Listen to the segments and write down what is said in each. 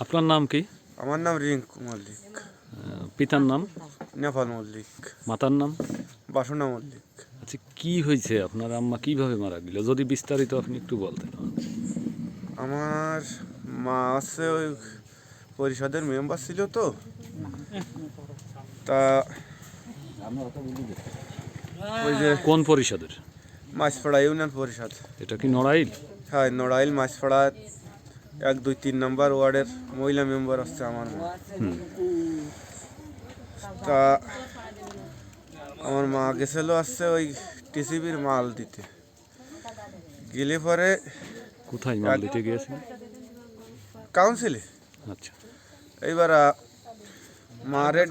আপনার নাম কি? আমার নাম রিঙ্কু মল্লিক। পিতার নাম? নেপাল মল্লিক। মাতার নাম? বাসনা মল্লিক। আচ্ছা, কি হয়েছে? আপনার আম্মা কিভাবে মারা গেল, যদি বিস্তারিত আপনি একটু বলতেন। আমার মা আছে ওই পরিষদের মেম্বার ছিল তো, তা ওই যে কোন পরিষদের? মাছপাড়া ইউনিয়ন পরিষদ। এটা কি নড়াইল? হ্যাঁ, নড়াইল মাছপাড়া 1, 2, 3 নম্বর ওয়ার্ডের মহিলা মেম্বার হচ্ছে আমার মা। তা আমার মা গেছিল আসছে ওই টিসিবির মাল দিতে, গেলে পরে কোথায় মাল দিতে গিয়েছেন? কাউন্সিলে। আচ্ছা, এইবার মারে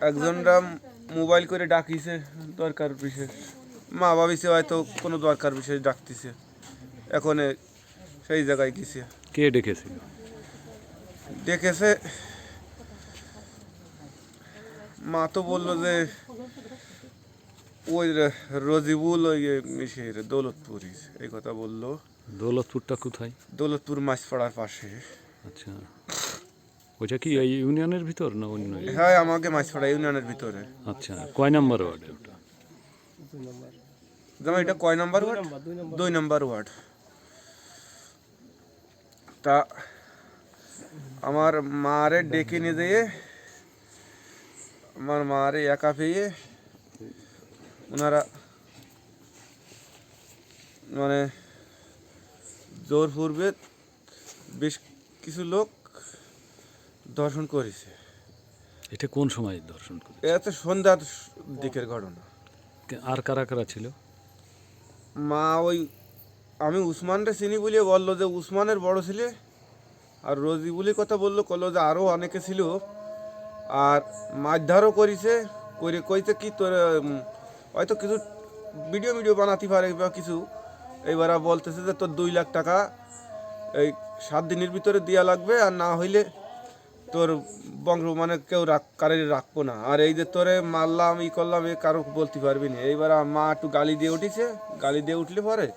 একজনরা মোবাইল করে ডাকিছে দরকার বিশেষ, মা ভাবিছে হয়তো কোনো দরকার বিশেষ ডাকতেছে, এখন সেই জায়গায় গেছে। কে ডেকেছিল? ডেকেছে মা তো বললো যে ওই রজিবুল ওই মিশির দৌলতপুরি, এই কথা বললো। দৌলতপুরটা কোথায়? দৌলতপুর মাছপাড়ার পাশে। আচ্ছা, ওইটা কি এই ইউনিয়নের ভিতর না অন্য? হ্যাঁ, আমাকে মাছপাড়া ইউনিয়নের ভিতরে। আচ্ছা, কয় নাম্বার ওয়ার্ডে ওটা? যেমন এটা কয় নাম্বার ওয়ার্ড? 2 নম্বর ওয়ার্ড। তা আমার মারে ডেকে নিয়ে যেয়ে আমার মারে একা পেয়ে ওনারা মানে জোর পূর্বে বেশ কিছু লোক দর্শন করেছে। এটা কোন সময় দর্শন করে? এটা তো সন্ধ্যার দিকের ঘটনা। আর কারা কারা ছিল? মা ওই আমি উসমানরে চিনি বলে বললো যে উসমানের বড় ছেলে, আর রজিবুলের কথা বললো যে আরও অনেকে ছিল, আর মারধারও করেছে, করে কইতে কি তোর হয়তো কিছু ভিডিও বানাতে পারে বা কিছু। এইবার বলতেছে যে তোর 2 লাখ টাকা এই 7 দিনের ভিতরে দেওয়া লাগবে, আর না হইলে তোর বংশ মানে কেউ কারোর রাখবো না, আর এই যে তোরে মারলাম ই করলাম এ কারো বলতে পারবি না। এইবার মা একটু গালি দিয়ে উঠেছে, গালি দিয়ে উঠলে পরে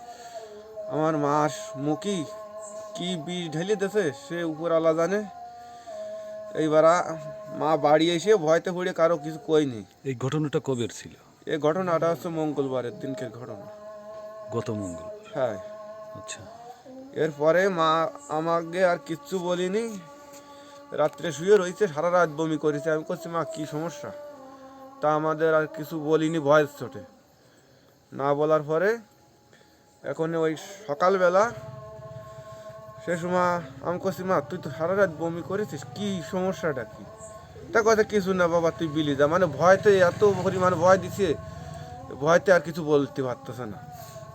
আমার মার মুখি কি বিষ ঢেলে দিয়েছে সে উপরওয়ালা জানে। এইবার মা বাড়ি এসে ভয়তে পড়ে কারো কিছু কইনি। এই ঘটনাটা কবের ছিল? এই ঘটনাটা হচ্ছে মঙ্গলবারের দিনকের ঘটনা। গত মঙ্গলবার? হ্যাঁ। আচ্ছা, এরপরে মা আমাকে আর কিচ্ছু বলিনি, রাত্রে শুয়ে রয়েছে, সারা রাত বমি করেছে। আমি করছি মা কি সমস্যা, তা আমাদের আর কিছু বলিনি ভয়ের চোটে। না বলার পরে এখন ওই সকালবেলা সে সময় আমি করছি মা তুই তো সারা রাত বমি করেছিস, কি সমস্যাটা কি? তা কথা কিছু না বাবা তুই বিলি যা, মানে ভয়তে এত পরিমাণে ভয় দিছে, ভয়তে আর কিছু বলতে পারতেছে না।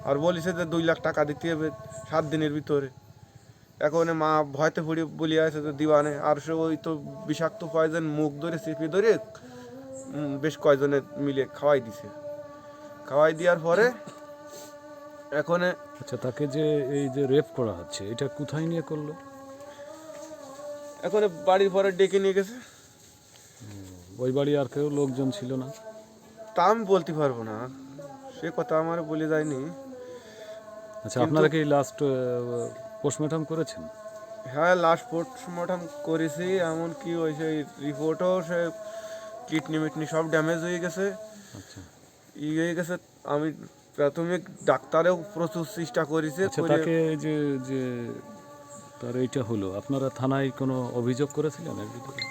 আর বলিছে যে 2 লাখ টাকা দিতে হবে 7 দিনের ভিতরে। এখন মা ভয়তে পড়ে বলি আছে যে দিবানে, আর সে ওই তো বিষাক্ত পয়জন মুখ ধরে চেপে ধরে বেশ কয়জনে মিলে খাওয়াই দিছে। খাওয়াই দেওয়ার পরে এখন আচ্ছা, তাকে যে এই যে রেপ করা হচ্ছে এটা কোথায় নিয়ে করলো? এখন বাড়ির পরে ডেকে নিয়ে গেছে। ওই বাড়ি আর কেউ লোকজন ছিল না? তা আমি বলতে পারবো না, সে কথা আমার বলে যায়নি। আচ্ছা, আপনারা কি লাস্ট পোস্টমর্টম করেছেন? হ্যাঁ, লাস্ট পোস্টমর্টম করেছি, এমনকি ওই সেই রিপোর্টও সে কিডনি মিটনি সব ড্যামেজ হয়ে গেছে। আচ্ছা, ই হয়ে গেছে। আমি প্রাথমিক ডাক্তারেও প্রচুর চেষ্টা করেছে। আচ্ছা, তাকে যে যে তার এইটা হলো, আপনারা থানায় কোনো অভিযোগ করেছিলেন এর ভিতরে?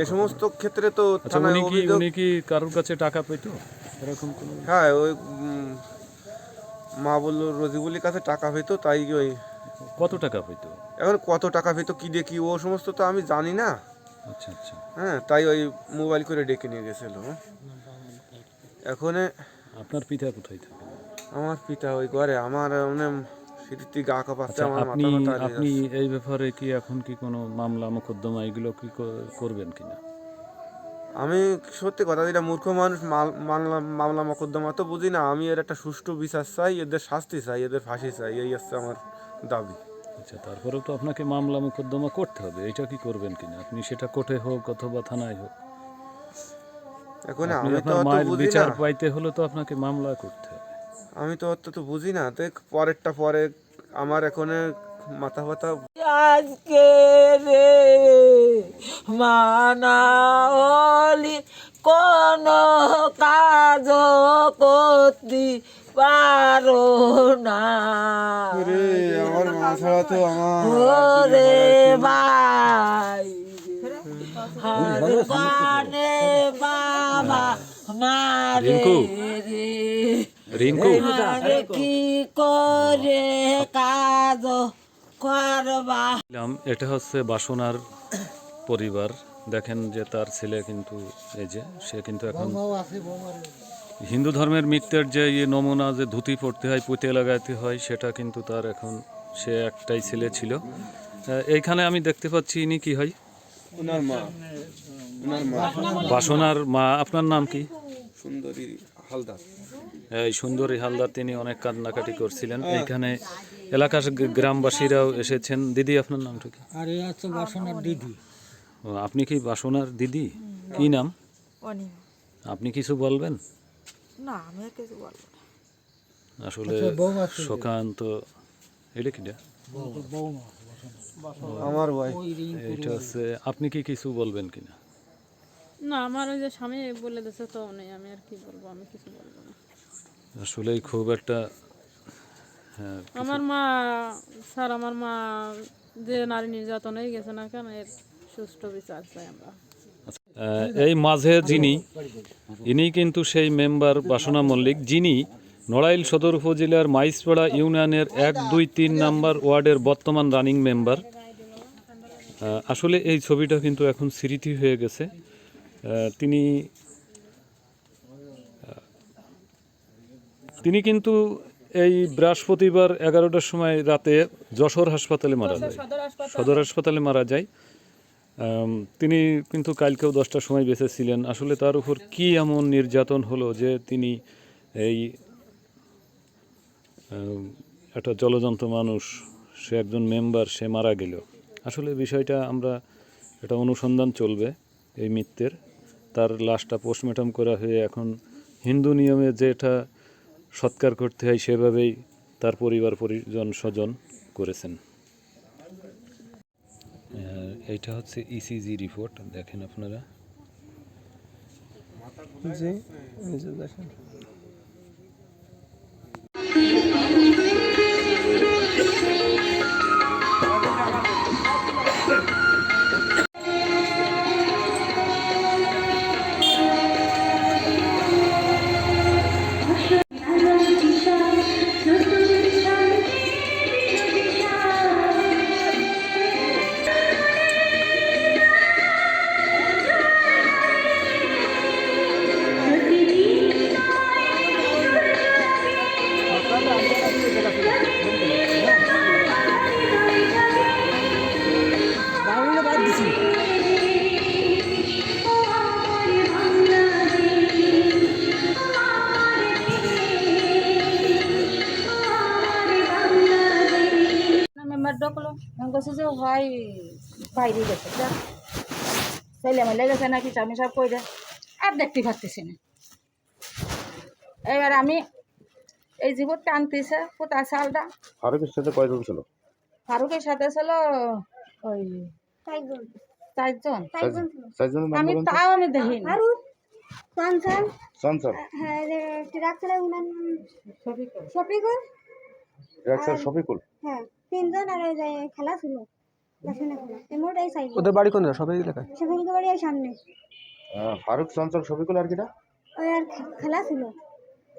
এ সমস্ত ক্ষেত্রে তো আচ্ছা, থানায় অভিযোগ। উনি কি কারোর কাছে টাকা পেতো এরকম কোনো? হ্যাঁ, ওই মা বললো রজিবুলের কাছে টাকা পেতো, তাই ওই। কত টাকা পেতো? এখন কত টাকা পেতো কি দেখি ও সমস্ত তো আমি জানি না। আচ্ছা, আচ্ছা, হ্যাঁ, তাই ওই মোবাইল করে ডেকে নিয়ে গেছিল। এখন আপনার পিতা কোথায় থাকে? আমার পিতা ওই ঘরে, আমার মানে স্মৃতি গা কাঁপাচ্ছে, আচ্ছা, আমার আপনি মাথা ব্যথা আপনি এই ব্যাপারে কি এখন কি কোনো মামলা মোকদ্দমা এগুলো কি করবেন কিনা? আমি সত্যি কথা, এটা মূর্খ মানুষ মামলা মোকদ্দমা তো বুঝি না। আমি এর একটা সুষ্ঠু বিচার চাই, এদের শাস্তি চাই, এদের ফাঁসি চাই, এই হচ্ছে আমার দাবি। আচ্ছা, তারপরেও তো আপনাকে মামলা মোকদ্দমা করতে হবে, এটা কি করবেন কিনা আপনি? সেটা কোর্টে হোক অথবা থানায় হোক, এখন আপনি আমি তো আপনার অত মায়ের বুঝি বিচার না। পাইতে হলে তো আপনাকে মামলা করতে হবে। আমি তো অত তো বুঝি না, দেখ পরেরটা পরে। আমার এখন মাথা ব্যথা। আজকে মানা হলি কোন কাজ করতে পারো না রে আমার মা ছাড়া তো আমার ওরে ভাই হার কানে বাবা মারে রিঙ্কু। রে রিঙ্কু, আর কি করে কাজ করবা এটা হচ্ছে বাসনার পরিবার। দেখেন যে তার ছেলে কিন্তু এই যে সে কিন্তু এখন হিন্দু ধর্মের মৃত্যুর যে নমুনা যে ধুতি পড়তে হয়, পুঁতে লাগাতে হয়, সেটা কিন্তু তার এখন সে একটাই ছেলে ছিল। এইখানে আমি দেখতে পাচ্ছি ইনি কি হয়? ওনার মা, ওনার মা বাসনার মা। আপনার নাম কি? সুন্দরী হালদার। এই সুন্দরী হালদার, তিনি অনেক কান্নাকাটি করছিলেন। এইখানে এলাকার গ্রামবাসীরাও এসেছেন। দিদি, আপনার নামটা কি? আর এই হচ্ছে বাসনার দিদি। ও, আপনি কি বাসনার দিদি? কি নাম? অনিম আপনি কিছু বলবেন? না আমি আর কিছু বলবো না আসলে বৌমা ছিল। শোকান্ত। এটা কিটা? বৌমা আমার ভাই ওই রিং এটা হচ্ছে, আপনি কি কিছু বলবেন কিনা? না আমার ওই যে স্বামী বলে দিয়েছে তো নেই, আমি আর কি বলবো, আমি কিছু বলবো না। আসলেই খুব একটা, হ্যাঁ, আমার মা স্যার, আমার মা যে নারী নির্যাতন হয়ে গেছে না কেন, এর সুষ্ঠু বিচার চাই আমরা। এই মাঝে যিনি, ইনি কিন্তু সেই মেম্বার বাসনা মল্লিক, যিনি নড়াইল সদর উপজেলার মাইজপাড়া ইউনিয়নের 1, 2, 3 নাম্বার ওয়ার্ডের বর্তমান রানিং মেম্বার। আসলে এই ছবিটা কিন্তু এখন স্মৃতি হয়ে গেছে। তিনি কিন্তু এই বৃহস্পতিবার 11টার সময় রাতে যশোর হাসপাতালে মারা যায়, সদর হাসপাতালে মারা যায়। তিনি কিন্তু কালকেও 10টার সময় বেঁচে ছিলেন। আসলে তার উপর কি এমন নির্যাতন হলো যে তিনি এই একটা জলজন্ত মানুষ, সে একজন মেম্বার, সে মারা গেল। আসলে বিষয়টা আমরা, এটা অনুসন্ধান চলবে এই মৃত্যুর। তার লাশটা পোস্টমর্টম করা হয়ে এখন হিন্দু নিয়মে যেটা সৎকার করতে হয় সেভাবেই তার পরিবার পরিজন স্বজন করেছেন। এইটা হচ্ছে ইসিজি রিপোর্ট, দেখেন আপনারা। জি এই যে দেখেন বাউলে বাদ দিছি। মেম্বার ডকলো আমি বলছি যে ভাই বাইরে গেছে দেখ ছেলে মেলে গেছে নাকি স্বামী সব কই দে আর দেখতে পারতেছি না। এবার আমি এই জীবন টানতেছে কোথা চালটা। ফারুকের সাথে কয়জন ছিল? ফারুকের সাথে ছিল ওই 4 জন। চারজনের নাম আমি বলুন তো। তাও আমি দেখিনি। চঞ্চল, ট্রাক্টরের উনার নাম শফিকুল। ট্রাক্টর শফিকুল। হ্যাঁ 3 জন আর ওই যে খেলা ছিল বাসনা খেলা এই মোট এই সাইড ওদের বাড়ি কোন সবাই এলাকায়? শফিকুল বাড়ি এই সামনে ফারুক, চঞ্চল, শফিকুল আর কিটা? ওই আর খেলা ছিল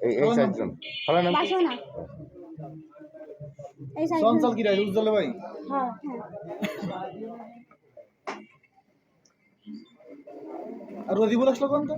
এই চারজন। খেলার নাম কি? বাসনা এই সাইড চঞ্চল কি রাই উজ্জ্বল ভাই? হ্যাঁ হ্যাঁ আর রদিবুল আসলো কোনটা?